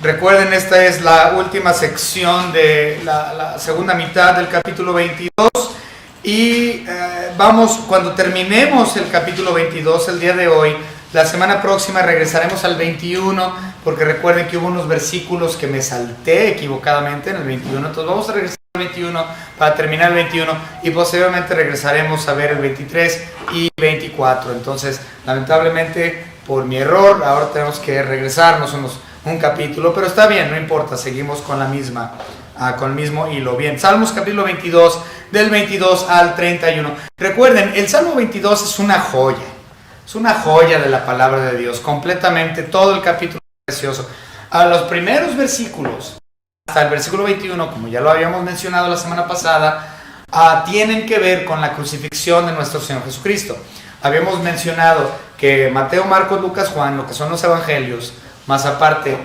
Recuerden, esta es la última sección de la segunda mitad del capítulo 22 y cuando terminemos el capítulo 22 el día de hoy, la semana próxima regresaremos al 21, porque recuerden que hubo unos versículos que me salté equivocadamente en el 21, entonces vamos a regresar al 21 para terminar el 21 y posteriormente regresaremos a ver el 23 y 24. Entonces, lamentablemente, por mi error, ahora tenemos que regresarnos un capítulo, pero está bien, no importa, seguimos con con el mismo hilo. Bien, Salmos capítulo 22, del 22 al 31. Recuerden, el Salmo 22 es una joya de la palabra de Dios, completamente, todo el capítulo es precioso. A los primeros versículos, hasta el versículo 21, como ya lo habíamos mencionado la semana pasada, tienen que ver con la crucifixión de nuestro Señor Jesucristo. Habíamos mencionado que Mateo, Marcos, Lucas, Juan, lo que son los evangelios, más aparte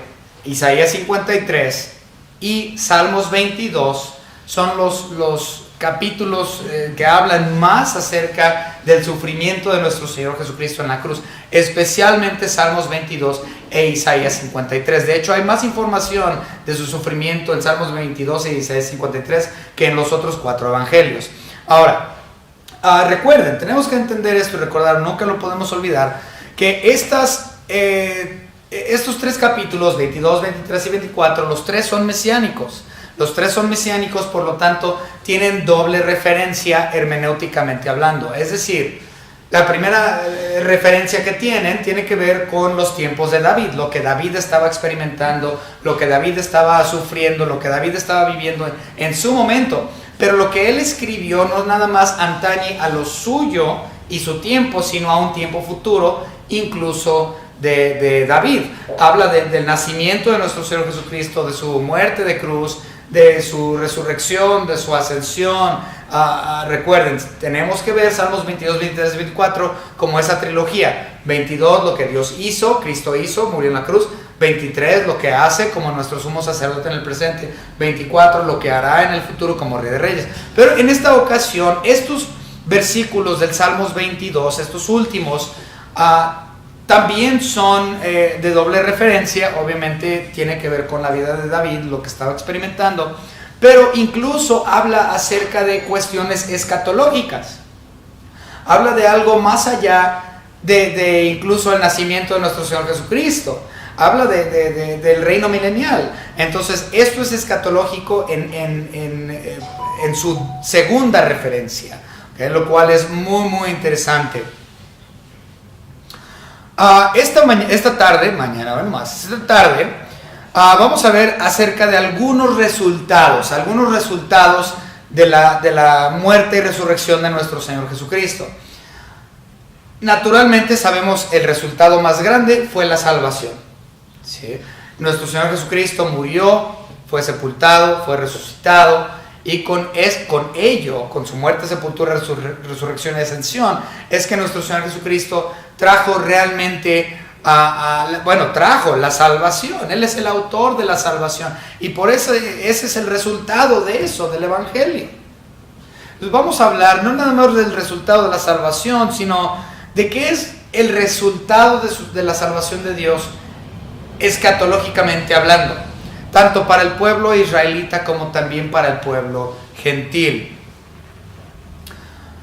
Isaías 53 y Salmos 22, son los capítulos que hablan más acerca del sufrimiento de nuestro Señor Jesucristo en la cruz, especialmente Salmos 22 e Isaías 53. De hecho, hay más información de su sufrimiento en Salmos 22 e Isaías 53 que en los otros 4 evangelios. Ahora, recuerden, tenemos que entender esto y recordar, no que lo podemos olvidar, que estos 3 capítulos, 22, 23 y 24, los 3 son mesiánicos. Los 3 son mesiánicos, por lo tanto, tienen doble referencia hermenéuticamente hablando. Es decir, la primera referencia que tiene que ver con los tiempos de David, lo que David estaba experimentando, lo que David estaba sufriendo, lo que David estaba viviendo en su momento. Pero lo que él escribió no nada más atañe a lo suyo y su tiempo, sino a un tiempo futuro, incluso de David. Habla del nacimiento de nuestro Señor Jesucristo, de su muerte de cruz, de su resurrección, de su ascensión. Recuerden, tenemos que ver Salmos 22, 23 y 24 como esa trilogía. 22, lo que Dios hizo, Cristo hizo, murió en la cruz. 23, lo que hace como nuestro sumo sacerdote en el presente. 24, lo que hará en el futuro como Rey de Reyes. Pero en esta ocasión, estos versículos del Salmos 22, estos últimos, también son de doble referencia. Obviamente tiene que ver con la vida de David, lo que estaba experimentando, pero incluso habla acerca de cuestiones escatológicas. Habla de algo más allá de incluso el nacimiento de nuestro Señor Jesucristo. Habla del reino milenial. Entonces esto es escatológico en su segunda referencia, ¿okay? Lo cual es muy muy interesante. Esta tarde vamos a ver acerca de algunos resultados de la muerte y resurrección de nuestro Señor Jesucristo. Naturalmente sabemos el resultado más grande fue la salvación, ¿sí? Nuestro Señor Jesucristo murió, fue sepultado, fue resucitado, y con ello, con su muerte, sepultura, resurrección y ascensión, es que nuestro Señor Jesucristo trajo realmente trajo la salvación. Él es el autor de la salvación, y por eso ese es el resultado de eso, del evangelio. Entonces vamos a hablar no nada más del resultado de la salvación, sino de qué es el resultado de la salvación de Dios escatológicamente hablando, tanto para el pueblo israelita como también para el pueblo gentil.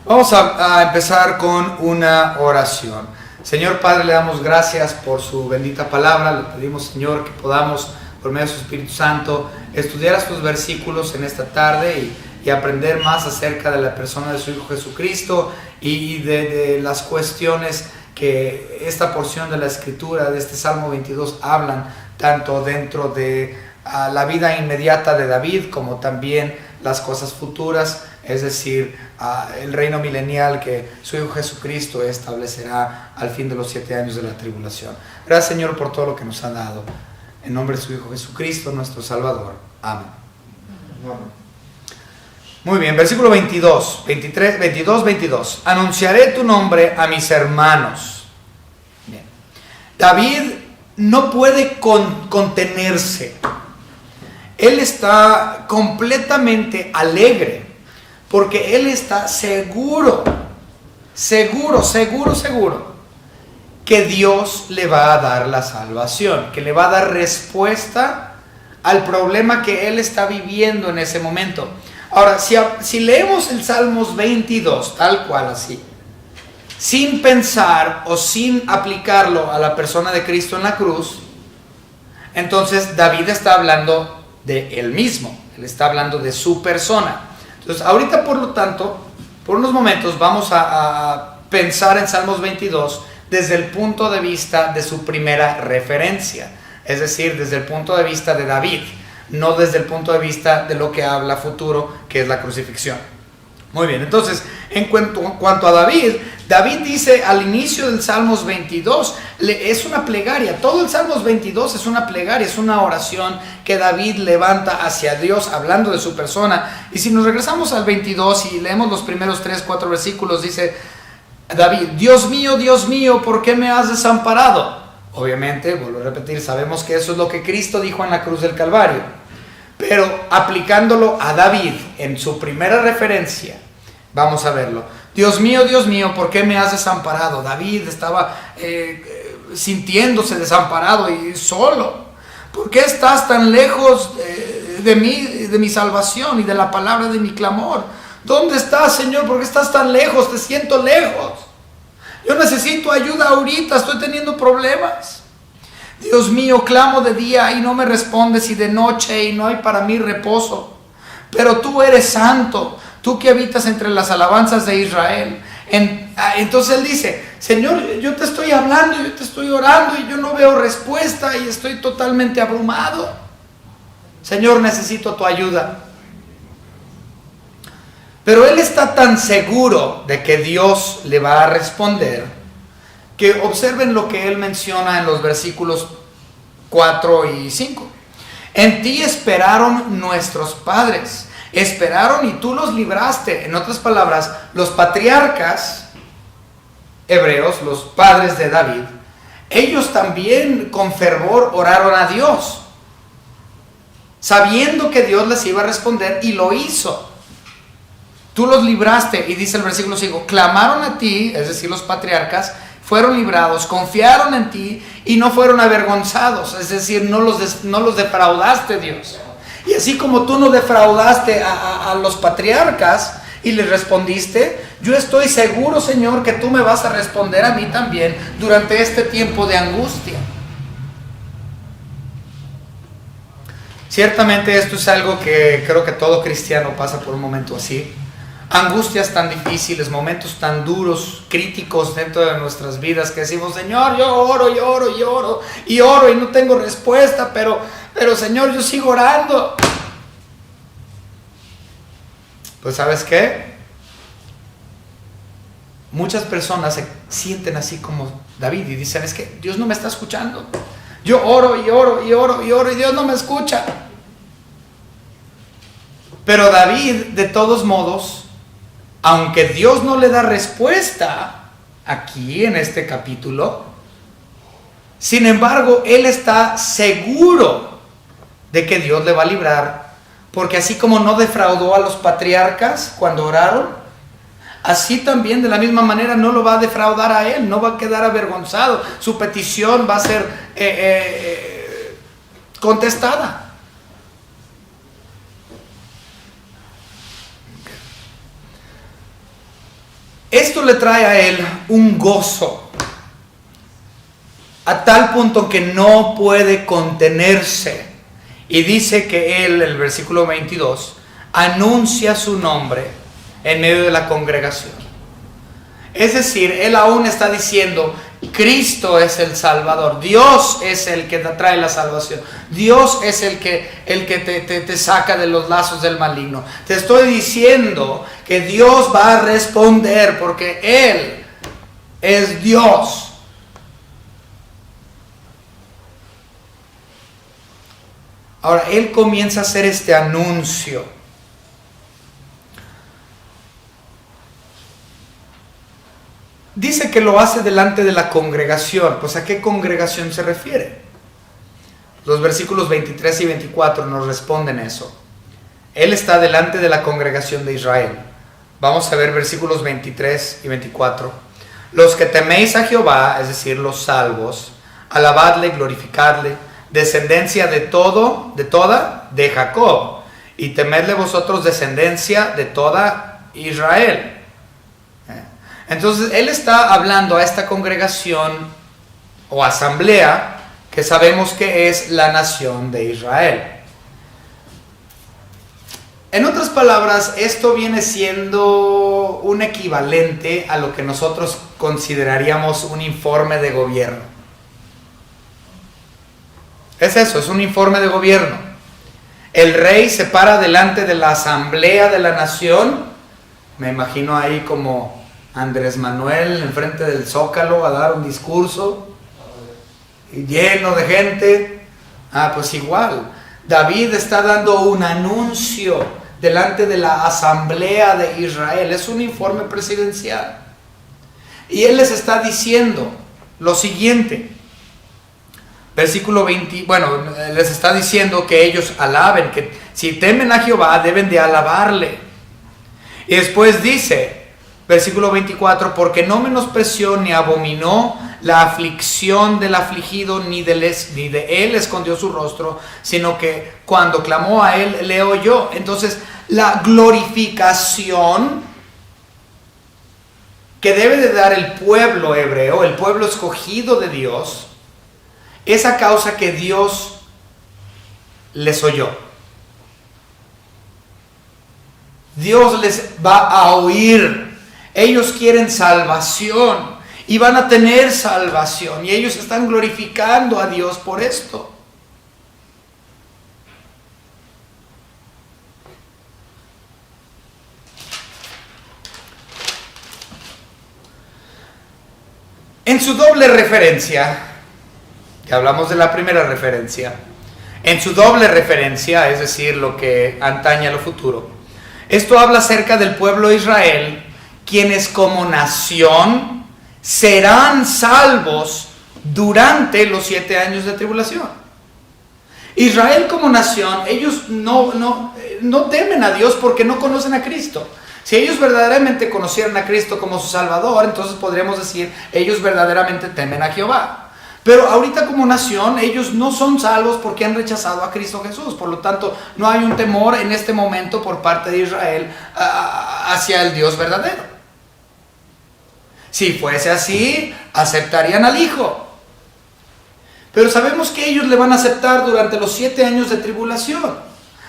Vamos a empezar con una oración. Señor Padre, le damos gracias por su bendita palabra. Le pedimos, Señor, que podamos, por medio de su Espíritu Santo, estudiar estos versículos en esta tarde y aprender más acerca de la persona de su Hijo Jesucristo y de las cuestiones que esta porción de la Escritura, de este Salmo 22, hablan, tanto dentro de la vida inmediata de David, como también las cosas futuras, es decir, el reino milenial que su Hijo Jesucristo establecerá al fin de los 7 años de la tribulación. Gracias, Señor, por todo lo que nos ha dado. En nombre de su Hijo Jesucristo, nuestro Salvador. Amén. Muy bien, versículo 22. Anunciaré tu nombre a mis hermanos. Bien. David no puede contenerse. Él está completamente alegre, porque él está seguro que Dios le va a dar la salvación, que le va a dar respuesta al problema que él está viviendo en ese momento. Ahora, si leemos el Salmos 22, tal cual así, sin pensar o sin aplicarlo a la persona de Cristo en la cruz, entonces David está hablando de él mismo, él está hablando de su persona. Entonces, ahorita, por lo tanto, por unos momentos vamos a pensar en Salmos 22 desde el punto de vista de su primera referencia, es decir, desde el punto de vista de David, no desde el punto de vista de lo que habla futuro, que es la crucifixión. Muy bien, entonces, en cuanto a David dice al inicio del Salmos 22, es una plegaria, todo el Salmos 22 es una plegaria, es una oración que David levanta hacia Dios, hablando de su persona. Y si nos regresamos al 22 y leemos los primeros 3-4 versículos, dice David: Dios mío, ¿por qué me has desamparado? Obviamente, vuelvo a repetir, sabemos que eso es lo que Cristo dijo en la cruz del Calvario, pero aplicándolo a David en su primera referencia, vamos a verlo. Dios mío, ¿por qué me has desamparado? David estaba sintiéndose desamparado y solo. ¿Por qué estás tan lejos de mí, de mi salvación y de la palabra de mi clamor? ¿Dónde estás, Señor? ¿Por qué estás tan lejos? Te siento lejos. Yo necesito ayuda ahorita, estoy teniendo problemas. Dios mío, clamo de día y no me respondes, y de noche y no hay para mí reposo. Pero tú eres santo, tú que habitas entre las alabanzas de Israel. Entonces él dice: Señor, yo te estoy hablando, yo te estoy orando y yo no veo respuesta y estoy totalmente abrumado. Señor, necesito tu ayuda. Pero él está tan seguro de que Dios le va a responder, que observen lo que él menciona en los versículos 4 y 5. En ti esperaron nuestros padres, esperaron y tú los libraste. En otras palabras, los patriarcas hebreos, los padres de David, ellos también con fervor oraron a Dios, sabiendo que Dios les iba a responder, y lo hizo. Tú los libraste, y dice el versículo 5, clamaron a ti, es decir, los patriarcas, fueron librados, confiaron en ti y no fueron avergonzados, es decir, no los defraudaste, Dios. Y así como tú no defraudaste a los patriarcas y les respondiste, yo estoy seguro, Señor, que tú me vas a responder a mí también durante este tiempo de angustia. Ciertamente esto es algo que creo que todo cristiano pasa por un momento así. Angustias tan difíciles, momentos tan duros, críticos dentro de nuestras vidas, que decimos: Señor, yo oro y no tengo respuesta, pero Señor, yo sigo orando. Pues ¿sabes qué? Muchas personas se sienten así como David y dicen: es que Dios no me está escuchando. Yo oro y Dios no me escucha. Pero David, de todos modos, aunque Dios no le da respuesta aquí en este capítulo, sin embargo, él está seguro de que Dios le va a librar, porque así como no defraudó a los patriarcas cuando oraron, así también de la misma manera no lo va a defraudar a él, no va a quedar avergonzado, su petición va a ser contestada. Esto le trae a él un gozo, a tal punto que no puede contenerse. Y dice que él, el versículo 22, anuncia su nombre en medio de la congregación. Es decir, él aún está diciendo: Cristo es el Salvador, Dios es el que te trae la salvación, Dios es el que te saca de los lazos del maligno. Te estoy diciendo que Dios va a responder porque Él es Dios. Ahora, él comienza a hacer este anuncio. Dice que lo hace delante de la congregación. Pues ¿a qué congregación se refiere? Los versículos 23 y 24 nos responden eso. Él está delante de la congregación de Israel. Vamos a ver versículos 23 y 24. Los que teméis a Jehová, es decir, los salvos, alabadle, glorificadle, descendencia de de Jacob, y temedle vosotros, descendencia de toda Israel. Entonces él está hablando a esta congregación o asamblea que sabemos que es la nación de Israel. En otras palabras, esto viene siendo un equivalente a lo que nosotros consideraríamos un informe de gobierno. Es eso, es un informe de gobierno. El rey se para delante de la asamblea de la nación. Me imagino ahí como Andrés Manuel enfrente del Zócalo a dar un discurso lleno de gente. Pues igual, David está dando un anuncio delante de la asamblea de Israel. Es un informe presidencial. Y él les está diciendo lo siguiente. Versículo 20, les está diciendo que ellos alaben, que si temen a Jehová deben de alabarle. Y después dice, versículo 24, porque no menospreció ni abominó la aflicción del afligido, ni de él escondió su rostro, sino que cuando clamó a él, le oyó. Entonces, la glorificación que debe de dar el pueblo hebreo, el pueblo escogido de Dios, es a causa que Dios les oyó. Dios les va a oír. Ellos quieren salvación y van a tener salvación, y ellos están glorificando a Dios por esto. En su doble referencia, que hablamos de la primera referencia, en su doble referencia, es decir, lo que antaña a lo futuro, esto habla acerca del pueblo de Israel, quienes como nación serán salvos durante los 7 años de tribulación. Israel como nación, ellos no temen a Dios porque no conocen a Cristo. Si ellos verdaderamente conocieran a Cristo como su Salvador, entonces podríamos decir, ellos verdaderamente temen a Jehová. Pero ahorita como nación, ellos no son salvos porque han rechazado a Cristo Jesús. Por lo tanto, no hay un temor en este momento por parte de Israel hacia el Dios verdadero. Si fuese así, aceptarían al Hijo. Pero sabemos que ellos le van a aceptar durante los 7 años de tribulación.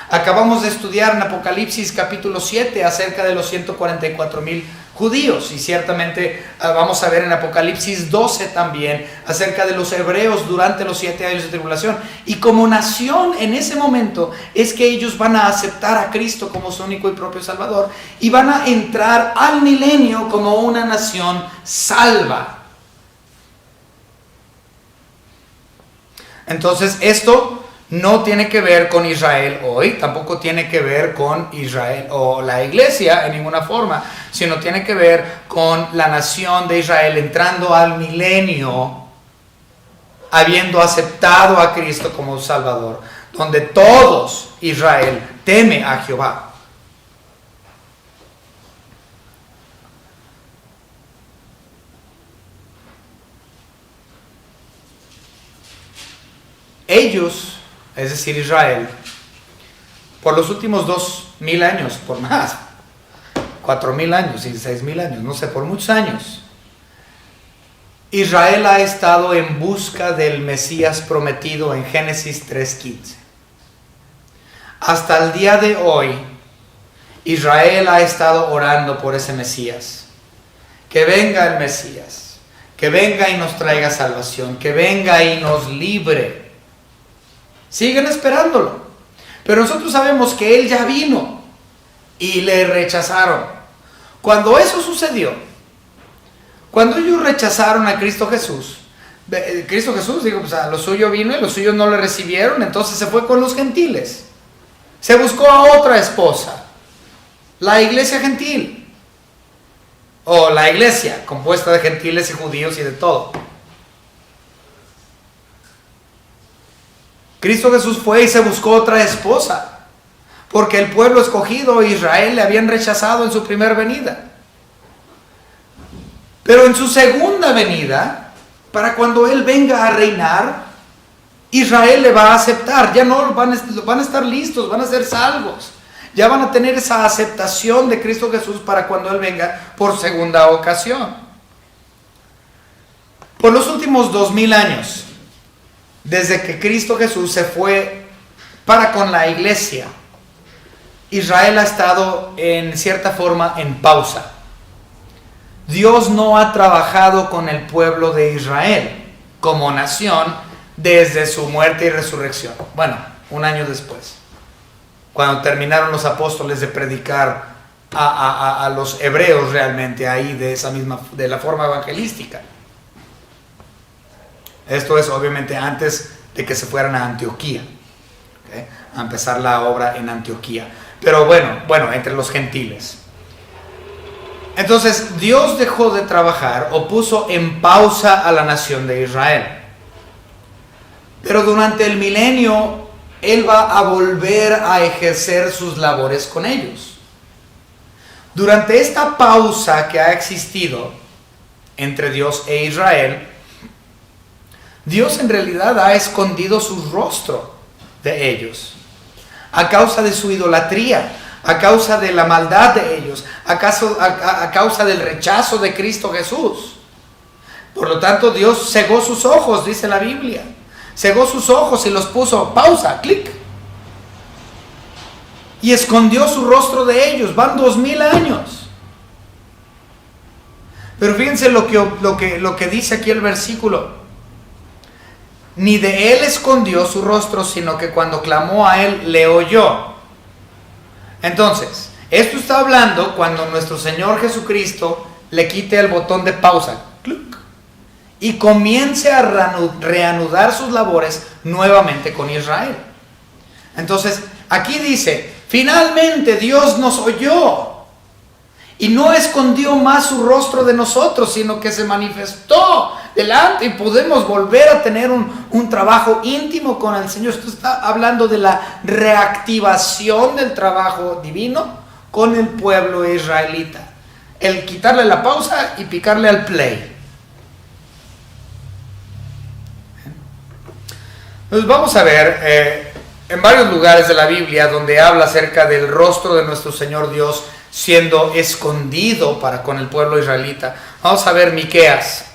Acabamos de estudiar en Apocalipsis capítulo 7 acerca de los 144,000 judíos, y ciertamente vamos a ver en Apocalipsis 12 también acerca de los hebreos durante los 7 años de tribulación. Y como nación en ese momento es que ellos van a aceptar a Cristo como su único y propio Salvador, y van a entrar al milenio como una nación salva. Entonces esto no tiene que ver con Israel hoy, tampoco tiene que ver con Israel o la iglesia en ninguna forma, sino tiene que ver con la nación de Israel entrando al milenio, habiendo aceptado a Cristo como Salvador, donde todos Israel teme a Jehová. Ellos, es decir, Israel, por los últimos 2,000 años, por más, 4,000 años y 6,000 años, no sé, por muchos años, Israel ha estado en busca del Mesías prometido en Génesis 3:15. Hasta el día de hoy, Israel ha estado orando por ese Mesías. Que venga el Mesías, que venga y nos traiga salvación, que venga y nos libre. Siguen esperándolo. Pero nosotros sabemos que Él ya vino y le rechazaron. Cuando eso sucedió, cuando ellos rechazaron a Cristo Jesús, pues a lo suyo vino y los suyos no le recibieron, entonces se fue con los gentiles. Se buscó a otra esposa, la iglesia gentil, o la iglesia compuesta de gentiles y judíos y de todo. Cristo Jesús fue y se buscó otra esposa, porque el pueblo escogido, Israel, le habían rechazado en su primera venida. Pero en su segunda venida, para cuando Él venga a reinar, Israel le va a aceptar. Ya no van a estar listos, van a ser salvos. Ya van a tener esa aceptación de Cristo Jesús para cuando Él venga por segunda ocasión. Por los últimos 2000 años, desde que Cristo Jesús se fue para con la iglesia, Israel ha estado en cierta forma en pausa. Dios no ha trabajado con el pueblo de Israel como nación desde su muerte y resurrección. Bueno, un año después, cuando terminaron los apóstoles de predicar a los hebreos realmente ahí de la forma evangelística. Esto es obviamente antes de que se fueran a Antioquía, ¿okay? A empezar la obra en Antioquía. Pero bueno, entre los gentiles. Entonces Dios dejó de trabajar o puso en pausa a la nación de Israel. Pero durante el milenio Él va a volver a ejercer sus labores con ellos. Durante esta pausa que ha existido entre Dios e Israel, Dios en realidad ha escondido su rostro de ellos a causa de su idolatría, a causa de la maldad de ellos, a causa del rechazo de Cristo Jesús. Por lo tanto, Dios cegó sus ojos, dice la Biblia. Cegó sus ojos y los puso, pausa, clic. Y escondió su rostro de ellos. Van 2000 años. Pero fíjense lo que dice aquí el versículo. Ni de él escondió su rostro, sino que cuando clamó a él, le oyó. Entonces, esto está hablando cuando nuestro Señor Jesucristo le quite el botón de pausa, ¡cluc!, y comience a reanudar sus labores nuevamente con Israel. Entonces, aquí dice, finalmente Dios nos oyó y no escondió más su rostro de nosotros, sino que se manifestó delante y podemos volver a tener un trabajo íntimo con el Señor. Esto está hablando de la reactivación del trabajo divino con el pueblo israelita. El quitarle la pausa y picarle al play. Entonces vamos a ver en varios lugares de la Biblia donde habla acerca del rostro de nuestro Señor Dios siendo escondido para con el pueblo israelita. Vamos a ver Miqueas.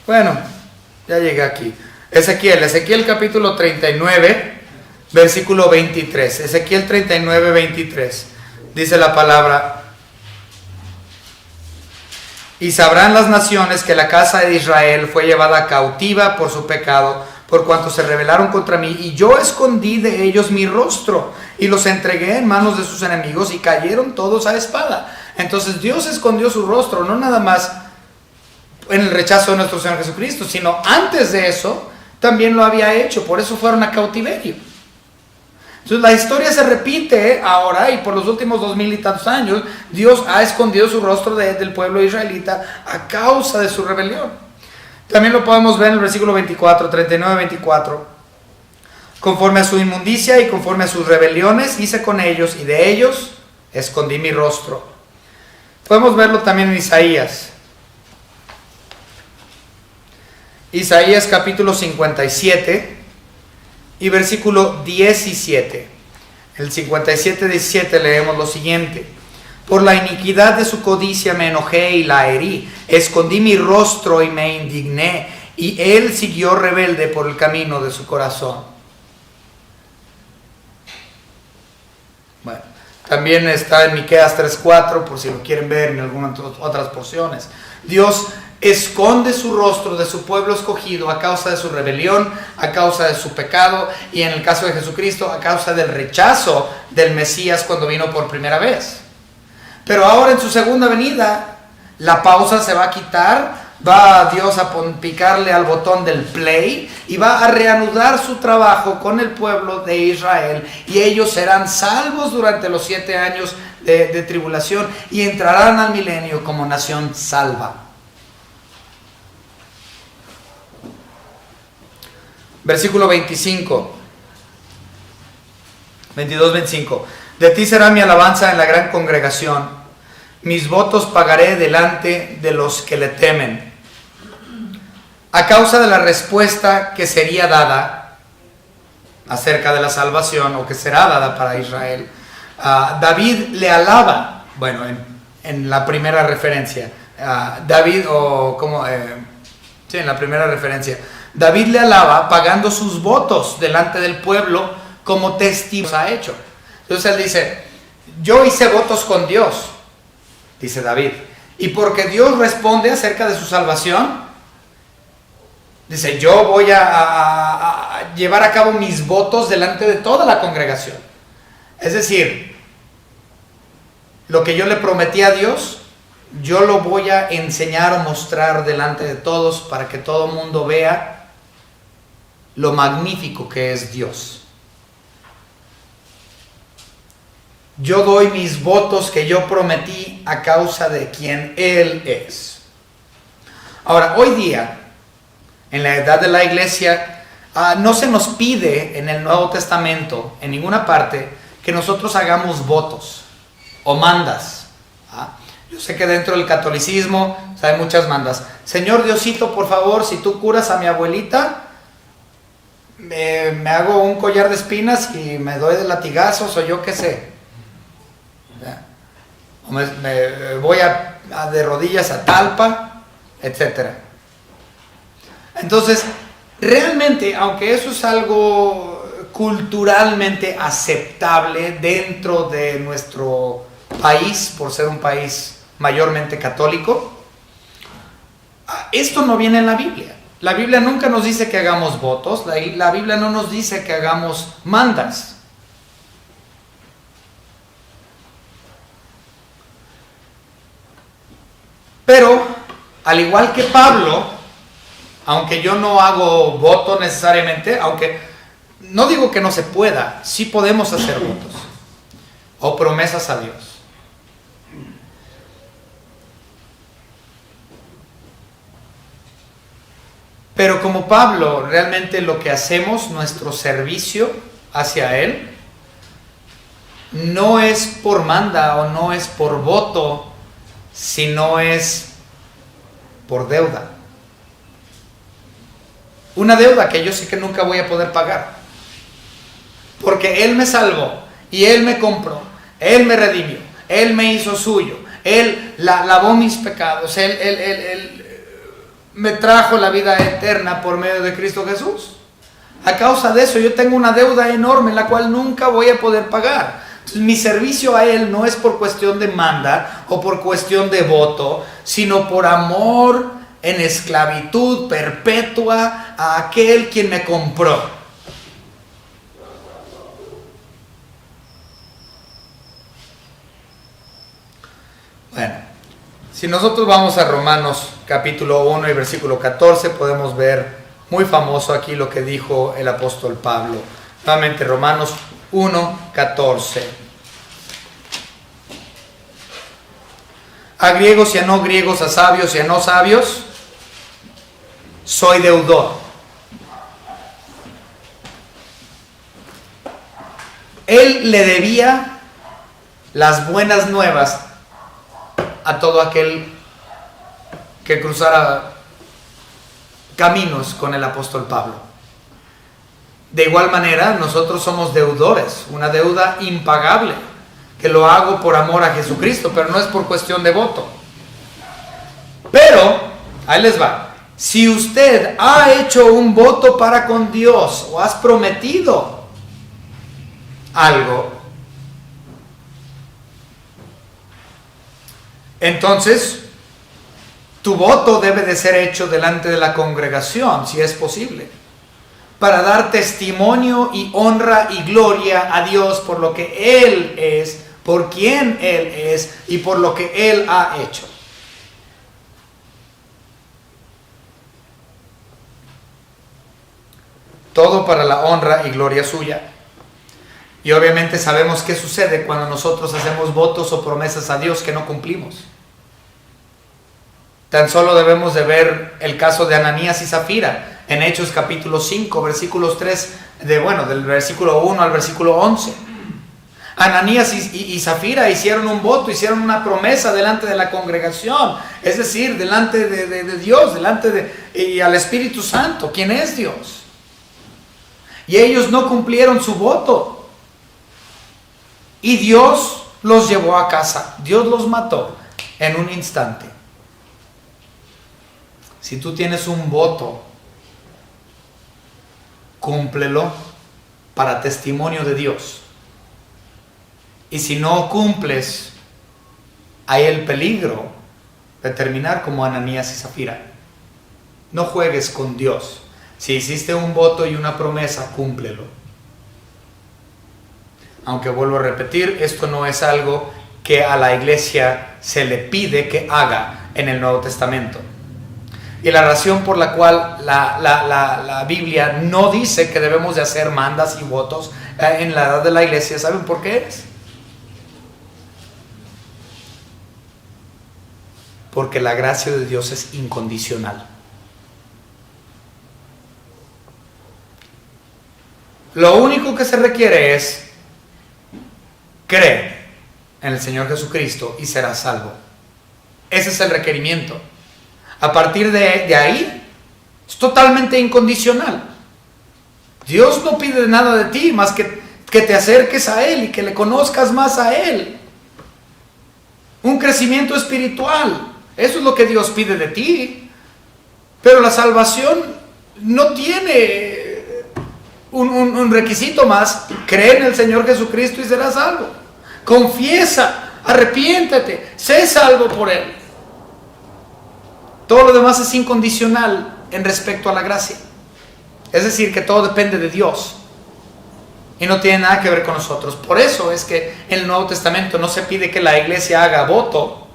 Bueno, ya llegué aquí. Ezequiel capítulo 39, versículo 23. Ezequiel 39, 23. Dice la palabra: y sabrán las naciones que la casa de Israel fue llevada cautiva por su pecado, por cuanto se rebelaron contra mí, y yo escondí de ellos mi rostro, y los entregué en manos de sus enemigos, y cayeron todos a espada. Entonces Dios escondió su rostro, no nada más en el rechazo de nuestro Señor Jesucristo, sino antes de eso, también lo había hecho, por eso fueron a cautiverio. Entonces la historia se repite ahora, y por los últimos 2000 y tantos años, Dios ha escondido su rostro del pueblo israelita a causa de su rebelión. También lo podemos ver en el versículo 24, 39-24. Conforme a su inmundicia y conforme a sus rebeliones hice con ellos, y de ellos escondí mi rostro. Podemos verlo también en Isaías. Isaías capítulo 57 y versículo 17. El 57-17 leemos lo siguiente: por la iniquidad de su codicia me enojé y la herí, escondí mi rostro y me indigné, y él siguió rebelde por el camino de su corazón. Bueno, también está en Miqueas 3:4, por si lo quieren ver en algunas otras porciones. Dios esconde su rostro de su pueblo escogido a causa de su rebelión, a causa de su pecado, y en el caso de Jesucristo, a causa del rechazo del Mesías cuando vino por primera vez. Pero ahora en su segunda venida, la pausa se va a quitar, va Dios a picarle al botón del play y va a reanudar su trabajo con el pueblo de Israel, y ellos serán salvos durante los 7 años de tribulación y entrarán al milenio como nación salva. Versículo 25, 22-25. De ti será mi alabanza en la gran congregación, mis votos pagaré delante de los que le temen. A causa de la respuesta que sería dada acerca de la salvación, o que será dada para Israel, David le alaba, bueno, en la primera referencia, David, o como, sí, en la primera referencia, David le alaba pagando sus votos delante del pueblo como testigo ha hecho. Entonces él dice, yo hice votos con Dios, dice David, y porque Dios responde acerca de su salvación, dice, yo voy a llevar a cabo mis votos delante de toda la congregación. Es decir, lo que yo le prometí a Dios, yo lo voy a enseñar o mostrar delante de todos para que todo el mundo vea lo magnífico que es Dios. Yo doy mis votos que yo prometí a causa de quien Él es. Ahora, hoy día, en la edad de la iglesia, no se nos pide en el Nuevo Testamento, en ninguna parte, que nosotros hagamos votos o mandas. Yo sé que dentro del catolicismo hay muchas mandas. Señor Diosito, por favor, si tú curas a mi abuelita, me hago un collar de espinas y me doy de latigazos, o yo qué sé. O me voy de rodillas a Talpa, etc. Entonces, realmente, aunque eso es algo culturalmente aceptable dentro de nuestro país, por ser un país mayormente católico, esto no viene en la Biblia. La Biblia nunca nos dice que hagamos votos, la Biblia no nos dice que hagamos mandas. Pero, al igual que Pablo, aunque yo no hago voto necesariamente, aunque no digo que no se pueda, sí podemos hacer votos o promesas a Dios. Pero como Pablo, realmente lo que hacemos, nuestro servicio hacia Él, no es por manda o no es por voto, sino es por deuda. Una deuda que yo sé que nunca voy a poder pagar. Porque Él me salvó y Él me compró, Él me redimió, Él me hizo suyo, Él lavó mis pecados, Él me trajo la vida eterna por medio de Cristo Jesús. A causa de eso yo tengo una deuda enorme la cual nunca voy a poder pagar. Entonces, mi servicio a Él no es por cuestión de manda o por cuestión de voto, sino por amor en esclavitud perpetua a aquel quien me compró. Bueno, si nosotros vamos a Romanos capítulo 1 y versículo 14, podemos ver muy famoso aquí lo que dijo el apóstol Pablo. Nuevamente Romanos 1, 14. A griegos y a no griegos, a sabios y a no sabios, soy deudor. Él le debía las buenas nuevas a todo aquel que cruzara caminos con el apóstol Pablo. De igual manera, nosotros somos deudores, una deuda impagable, que lo hago por amor a Jesucristo, pero no es por cuestión de voto. Pero, ahí les va, si usted ha hecho un voto para con Dios o has prometido algo, entonces tu voto debe de ser hecho delante de la congregación, si es posible, para dar testimonio y honra y gloria a Dios por lo que Él es, por quien Él es y por lo que Él ha hecho. Todo para la honra y gloria suya. Y obviamente sabemos qué sucede cuando nosotros hacemos votos o promesas a Dios que no cumplimos. Tan solo debemos de ver el caso de Ananías y Zafira en Hechos capítulo 5, versículos 3, del versículo 1 al versículo 11. Ananías y Zafira hicieron un voto, hicieron una promesa delante de la congregación, es decir, delante de Dios, y al Espíritu Santo, quien es Dios. Y ellos no cumplieron su voto. Y Dios los llevó a casa. Dios los mató en un instante. Si tú tienes un voto, cúmplelo para testimonio de Dios. Y si no cumples, hay el peligro de terminar como Ananías y Zafira. No juegues con Dios. Si hiciste un voto y una promesa, cúmplelo. Aunque vuelvo a repetir, esto no es algo que a la iglesia se le pide que haga en el Nuevo Testamento. Y la razón por la cual la Biblia no dice que debemos de hacer mandas y votos en la edad de la iglesia, ¿saben por qué es? Porque la gracia de Dios es incondicional. Lo único que se requiere es creer en el Señor Jesucristo y serás salvo. Ese es el requerimiento. A partir de ahí, es totalmente incondicional. Dios no pide nada de ti más que te acerques a Él y que le conozcas más a Él. Un crecimiento espiritual. Eso es lo que Dios pide de ti. Pero la salvación no tiene un requisito más. Cree en el Señor Jesucristo y serás salvo. Confiesa, arrepiéntete, sé salvo por Él. Todo lo demás es incondicional en respecto a la gracia. Es decir, que todo depende de Dios y no tiene nada que ver con nosotros. Por eso es que en el Nuevo Testamento no se pide que la iglesia haga voto,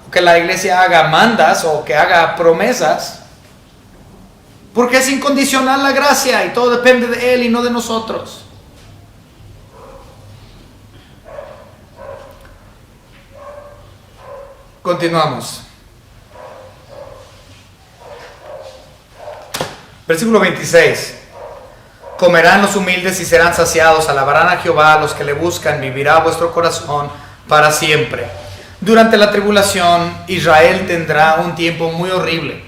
o que la iglesia haga mandas o que haga promesas, porque es incondicional la gracia y todo depende de Él y no de nosotros. Continuamos. Versículo 26. Comerán los humildes y serán saciados, alabarán a Jehová, los que le buscan, vivirá vuestro corazón para siempre. Durante la tribulación, Israel tendrá un tiempo muy horrible.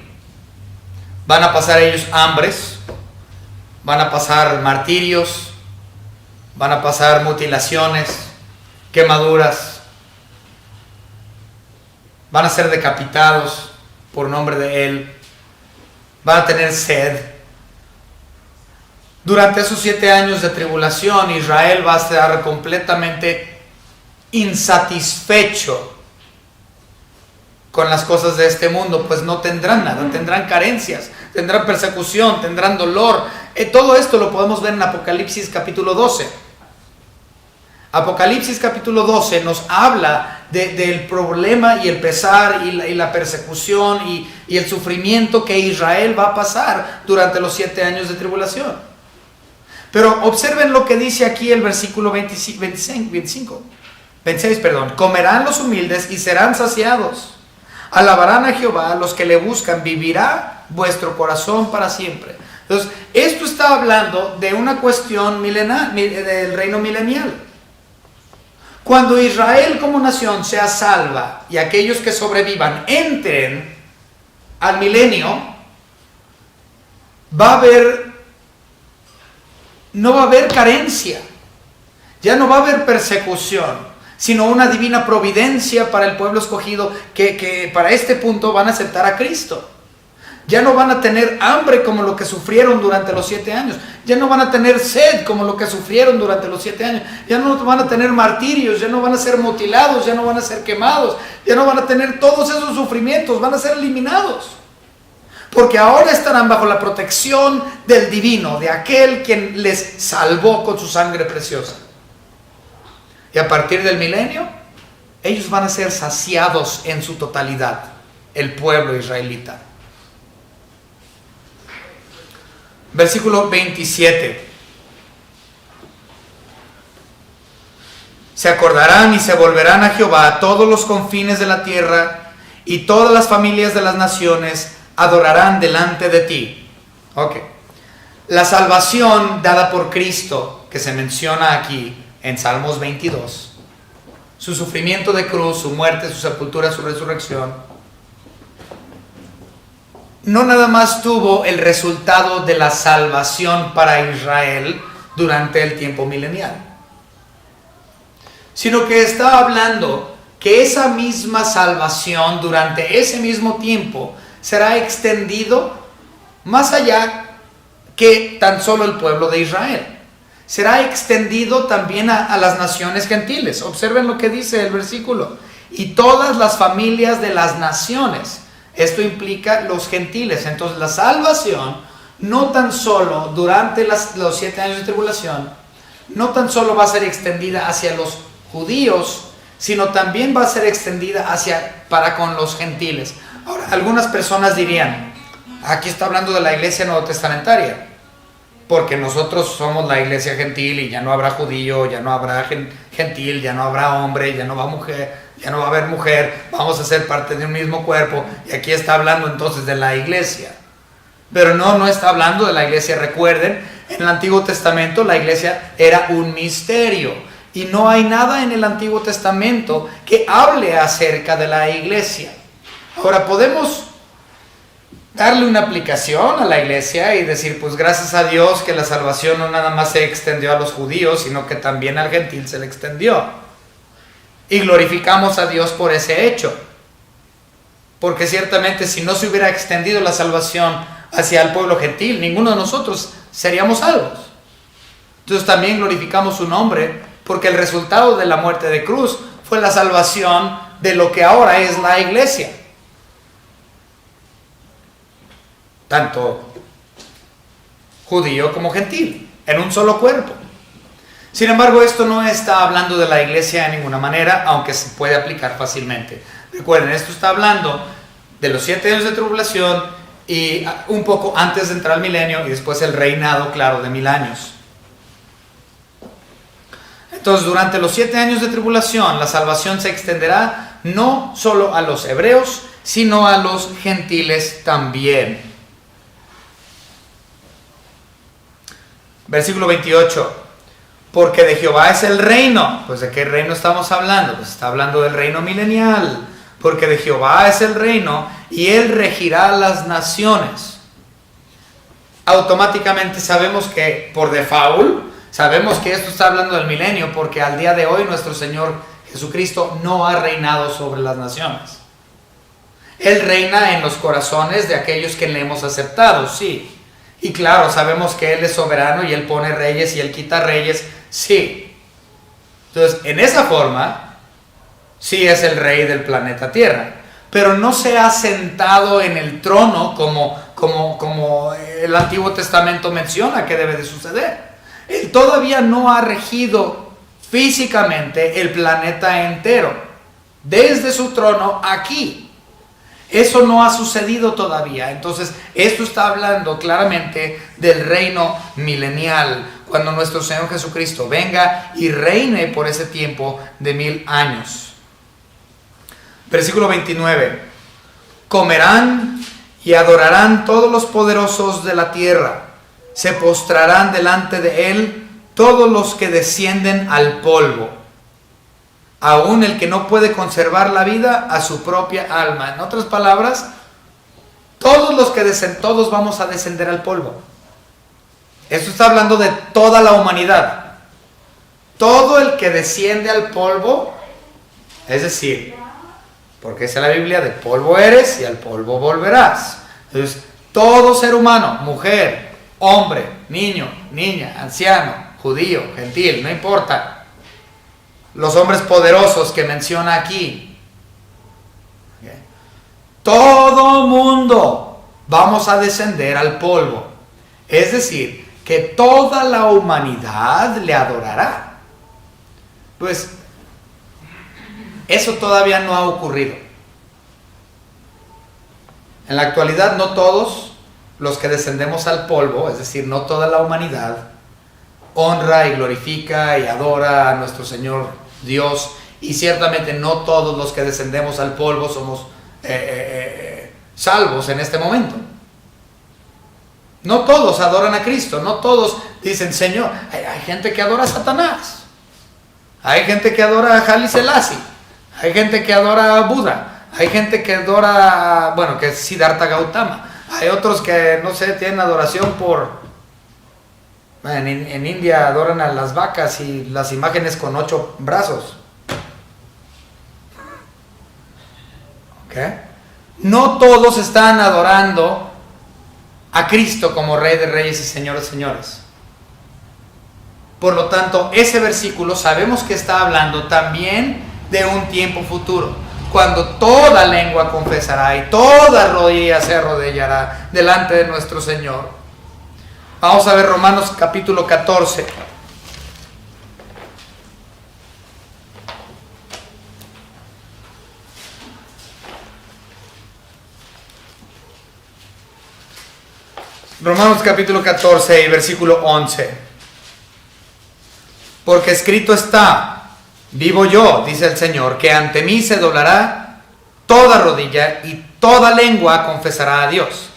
Van a pasar ellos hambres, van a pasar martirios, van a pasar mutilaciones, quemaduras, van a ser decapitados por nombre de Él, van a tener sed. Durante esos 7 años de tribulación, Israel va a estar completamente insatisfecho con las cosas de este mundo, pues no tendrán nada, tendrán carencias, tendrán persecución, tendrán dolor. Todo esto lo podemos ver en Apocalipsis capítulo 12. Apocalipsis capítulo 12 nos habla del problema y el pesar y la persecución y el sufrimiento que Israel va a pasar durante los 7 años de tribulación. Pero observen lo que dice aquí el versículo 26. Comerán los humildes y serán saciados. Alabarán a Jehová, los que le buscan, vivirá vuestro corazón para siempre. Entonces, esto está hablando de una cuestión del reino milenial. Cuando Israel como nación sea salva y aquellos que sobrevivan entren al milenio, no va a haber carencia, ya no va a haber persecución, sino una divina providencia para el pueblo escogido que para este punto van a aceptar a Cristo. Ya no van a tener hambre como lo que sufrieron durante los 7 años. Ya no van a tener sed como lo que sufrieron durante los 7 años. Ya no van a tener martirios, ya no van a ser mutilados, ya no van a ser quemados, ya no van a tener todos esos sufrimientos, van a ser eliminados. Porque ahora estarán bajo la protección del divino, de aquel quien les salvó con su sangre preciosa. Y a partir del milenio, ellos van a ser saciados en su totalidad, el pueblo israelita. Versículo 27. Se acordarán y se volverán a Jehová todos los confines de la tierra, y todas las familias de las naciones adorarán delante de ti. Ok. La salvación dada por Cristo, que se menciona aquí en Salmos 22. Su sufrimiento de cruz, su muerte, su sepultura, su resurrección, no nada más tuvo el resultado de la salvación para Israel durante el tiempo milenial, sino que está hablando que esa misma salvación durante ese mismo tiempo será extendido más allá que tan solo el pueblo de Israel. Será extendido también a las naciones gentiles. Observen lo que dice el versículo. Y todas las familias de las naciones. Esto implica los gentiles. Entonces la salvación, no tan solo durante los 7 años de tribulación, no tan solo va a ser extendida hacia los judíos, sino también va a ser extendida para con los gentiles. Ahora, algunas personas dirían, aquí está hablando de la iglesia nuevotestamentaria, porque nosotros somos la iglesia gentil y ya no habrá judío, ya no habrá gentil, ya no habrá hombre, ya no va mujer, ya no va a haber mujer, vamos a ser parte de un mismo cuerpo, y aquí está hablando entonces de la iglesia. Pero no está hablando de la iglesia. Recuerden, en el Antiguo Testamento la iglesia era un misterio, y no hay nada en el Antiguo Testamento que hable acerca de la iglesia. Ahora, podemos darle una aplicación a la iglesia y decir, pues gracias a Dios que la salvación no nada más se extendió a los judíos, sino que también al gentil se le extendió. Y glorificamos a Dios por ese hecho. Porque ciertamente si no se hubiera extendido la salvación hacia el pueblo gentil, ninguno de nosotros seríamos salvos. Entonces también glorificamos su nombre, porque el resultado de la muerte de cruz fue la salvación de lo que ahora es la iglesia. Tanto judío como gentil, en un solo cuerpo. Sin embargo, esto no está hablando de la iglesia de ninguna manera, aunque se puede aplicar fácilmente. Recuerden, esto está hablando de los 7 años de tribulación y un poco antes de entrar al milenio, y después el reinado, claro, de 1000 años. Entonces, durante los 7 años de tribulación, la salvación se extenderá no solo a los hebreos, sino a los gentiles también. Versículo 28. Porque de Jehová es el reino. Pues ¿de qué reino estamos hablando? Pues está hablando del reino milenial. Porque de Jehová es el reino y él regirá las naciones. Automáticamente sabemos que por default, sabemos que esto está hablando del milenio, porque al día de hoy nuestro Señor Jesucristo no ha reinado sobre las naciones. Él reina en los corazones de aquellos que le hemos aceptado, sí. Y claro, sabemos que Él es soberano y Él pone reyes y Él quita reyes, sí. Entonces, en esa forma, sí es el rey del planeta Tierra. Pero no se ha sentado en el trono como el Antiguo Testamento menciona que debe de suceder. Él todavía no ha regido físicamente el planeta entero, desde su trono aquí. Eso no ha sucedido todavía. Entonces, esto está hablando claramente del reino milenial, cuando nuestro Señor Jesucristo venga y reine por ese tiempo de 1000 años. Versículo 29. Comerán y adorarán todos los poderosos de la tierra. Se postrarán delante de Él todos los que descienden al polvo. Aún el que no puede conservar la vida a su propia alma. En otras palabras, todos los que todos vamos a descender al polvo. Esto está hablando de toda la humanidad. Todo el que desciende al polvo, es decir, porque dice la Biblia, de polvo eres y al polvo volverás. Entonces, todo ser humano, mujer, hombre, niño, niña, anciano, judío, gentil, no importa. Los hombres poderosos que menciona aquí. ¿Okay? Todo mundo vamos a descender al polvo. Es decir, que toda la humanidad le adorará. Pues, eso todavía no ha ocurrido. En la actualidad no todos los que descendemos al polvo, es decir, no toda la humanidad, honra y glorifica y adora a nuestro Señor Dios, y ciertamente no todos los que descendemos al polvo somos salvos en este momento. No todos adoran a Cristo, no todos dicen Señor. Hay gente que adora a Satanás. Hay gente que adora a Haile Selassie. Hay gente que adora a Buda. Hay gente que adora, bueno, que es Siddhartha Gautama. Hay otros que, no sé, tienen adoración por... En India adoran a las vacas y las imágenes con 8 brazos. ¿Ok? No todos están adorando a Cristo como Rey de Reyes y Señor de Señores. Por lo tanto, ese versículo sabemos que está hablando también de un tiempo futuro, cuando toda lengua confesará y toda rodilla se arrodillará delante de nuestro Señor. Vamos a ver Romanos capítulo 14. Romanos capítulo 14 y versículo 11. Porque escrito está, vivo yo, dice el Señor, que ante mí se doblará toda rodilla y toda lengua confesará a Dios.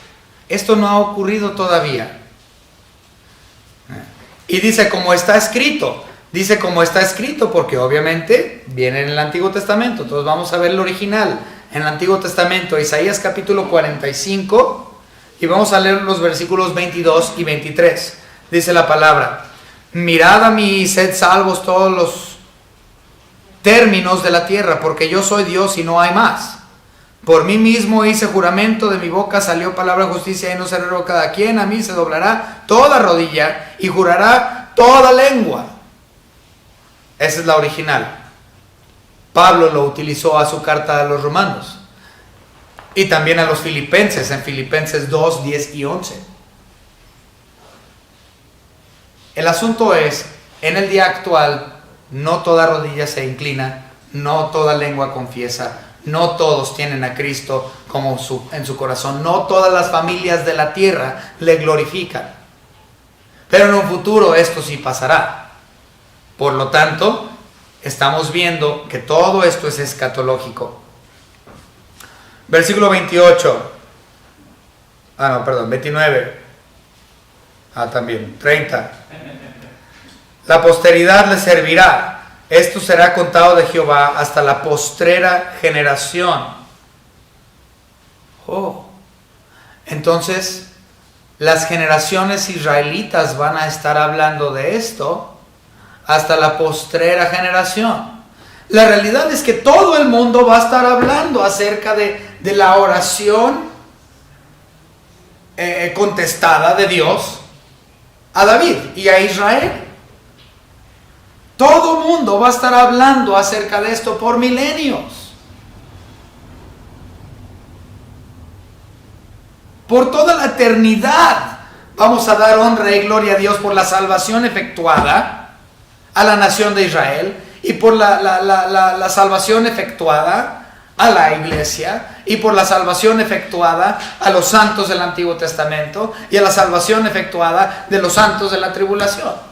Esto no ha ocurrido todavía. Y dice como está escrito. Dice como está escrito porque obviamente viene en el Antiguo Testamento. Entonces vamos a ver el original en el Antiguo Testamento, Isaías capítulo 45, y vamos a leer los versículos 22 y 23. Dice la palabra: mirad a mí y sed salvos todos los términos de la tierra, porque yo soy Dios y no hay más. Por mí mismo hice juramento, de mi boca salió palabra de justicia y no se revoca a quien. A mí se doblará toda rodilla y jurará toda lengua. Esa es la original. Pablo lo utilizó a su carta a los romanos y también a los filipenses en Filipenses 2, 10 y 11. El asunto es, en el día actual, no toda rodilla se inclina, no toda lengua confiesa, no todos tienen a Cristo como en su corazón, no todas las familias de la tierra le glorifican. Pero en un futuro esto sí pasará. Por lo tanto, estamos viendo que todo esto es escatológico. Versículo 28. 29. También. 30. La posteridad le servirá. Esto será contado de Jehová hasta la postrera generación. Entonces, las generaciones israelitas van a estar hablando de esto hasta la postrera generación. La realidad es que todo el mundo va a estar hablando acerca de la oración contestada de Dios a David y a Israel. Todo el mundo va a estar hablando acerca de esto por milenios. Por toda la eternidad vamos a dar honra y gloria a Dios por la salvación efectuada a la nación de Israel y por la salvación efectuada a la iglesia y por la salvación efectuada a los santos del Antiguo Testamento y a la salvación efectuada de los santos de la tribulación.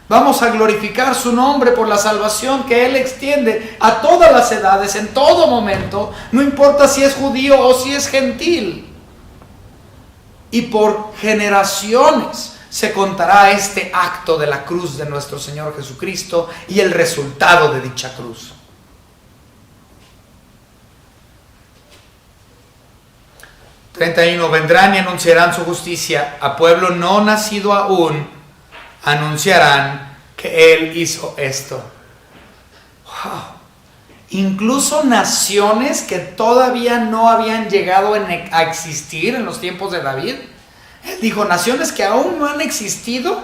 Vamos a glorificar su nombre por la salvación que Él extiende a todas las edades, en todo momento, no importa si es judío o si es gentil. Y por generaciones se contará este acto de la cruz de nuestro Señor Jesucristo y el resultado de dicha cruz. Vendrán y anunciarán su justicia a pueblo no nacido aún. Anunciarán que Él hizo esto. Wow. Incluso naciones que todavía no habían llegado a existir en los tiempos de David. Él dijo, naciones que aún no han existido,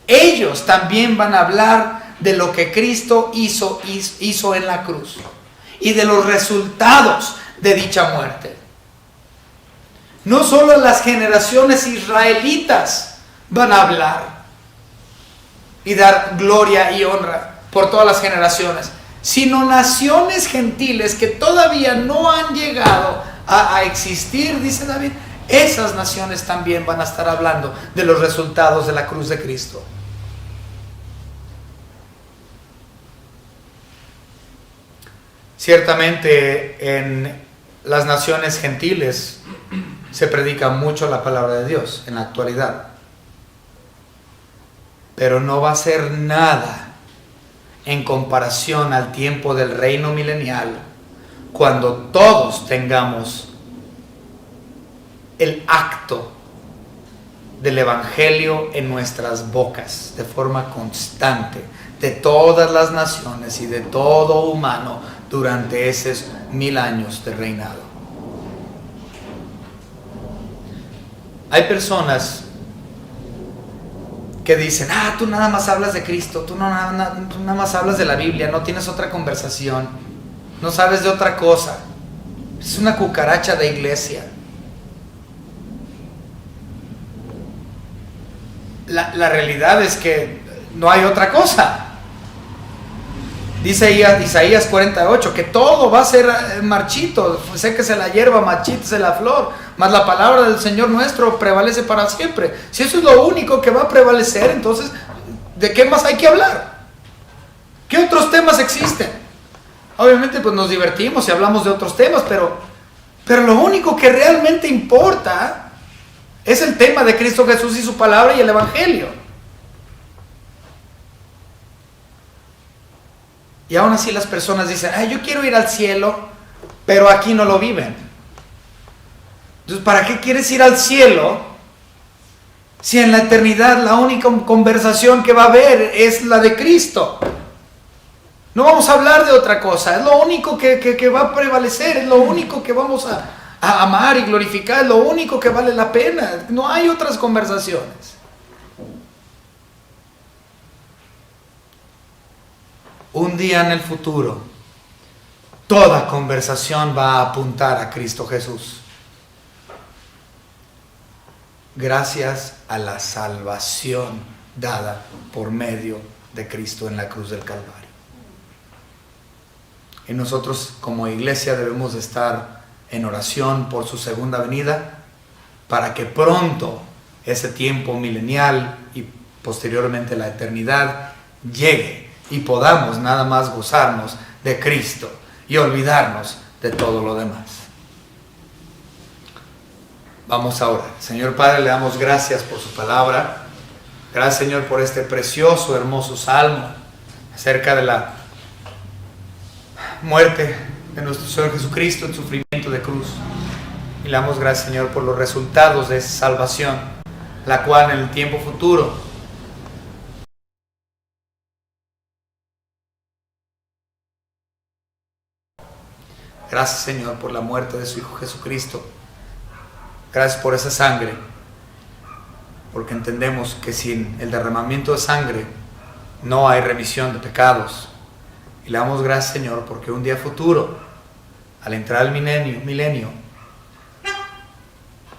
ellos también van a hablar de lo que Cristo hizo en la cruz y de los resultados de dicha muerte. No solo las generaciones israelitas van a hablar y dar gloria y honra por todas las generaciones, sino naciones gentiles que todavía no han llegado a existir, dice David, esas naciones también van a estar hablando de los resultados de la cruz de Cristo. Ciertamente en las naciones gentiles se predica mucho la palabra de Dios en la actualidad. pero no va a ser nada en comparación al tiempo del reino milenial, cuando todos tengamos el acto del Evangelio en nuestras bocas de forma constante, de todas las naciones y de todo humano durante esos 1000 años de reinado. Hay personas que dicen, tú nada más hablas de Cristo, tú nada más hablas de la Biblia, no tienes otra conversación, no sabes de otra cosa, es una cucaracha de iglesia. La realidad es que no hay otra cosa. Dice Isaías 48, que todo va a ser marchito, séquese la hierba, marchítese la flor, mas la palabra del Señor nuestro prevalece para siempre. Si eso es lo único que va a prevalecer, entonces, ¿de qué más hay que hablar? ¿Qué otros temas existen? Obviamente pues nos divertimos y hablamos de otros temas, pero lo único que realmente importa es el tema de Cristo Jesús y su palabra y el Evangelio. Y aún así las personas dicen, yo quiero ir al cielo, pero aquí no lo viven. Entonces, ¿para qué quieres ir al cielo si en la eternidad la única conversación que va a haber es la de Cristo? No vamos a hablar de otra cosa, es lo único que va a prevalecer, es lo único que vamos a amar y glorificar, es lo único que vale la pena. No hay otras conversaciones. Un día en el futuro, toda conversación va a apuntar a Cristo Jesús. Gracias a la salvación dada por medio de Cristo en la cruz del Calvario. Y nosotros como iglesia debemos de estar en oración por su segunda venida, para que pronto ese tiempo milenial y posteriormente la eternidad llegue y podamos nada más gozarnos de Cristo y olvidarnos de todo lo demás. Vamos a orar. Señor Padre, le damos gracias por su palabra. Gracias, Señor, por este precioso, hermoso salmo acerca de la muerte de nuestro Señor Jesucristo, el sufrimiento de cruz. Y le damos gracias, Señor, por los resultados de esa salvación, la cual en el tiempo futuro gracias, Señor, por la muerte de su Hijo Jesucristo. Gracias por esa sangre, porque entendemos que sin el derramamiento de sangre no hay remisión de pecados. Y le damos gracias, Señor, porque un día futuro, al entrar al milenio,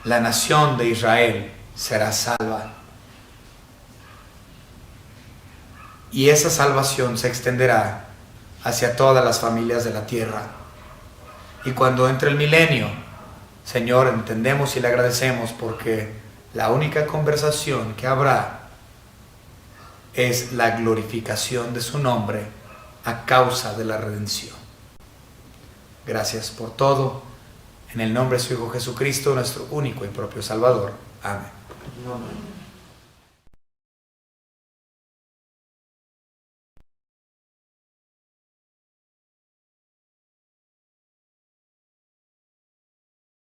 la nación de Israel será salva. Y esa salvación se extenderá hacia todas las familias de la tierra. Y cuando entre el milenio, Señor, entendemos y le agradecemos porque la única conversación que habrá es la glorificación de su nombre a causa de la redención. Gracias por todo. En el nombre de su Hijo Jesucristo, nuestro único y propio Salvador. Amén.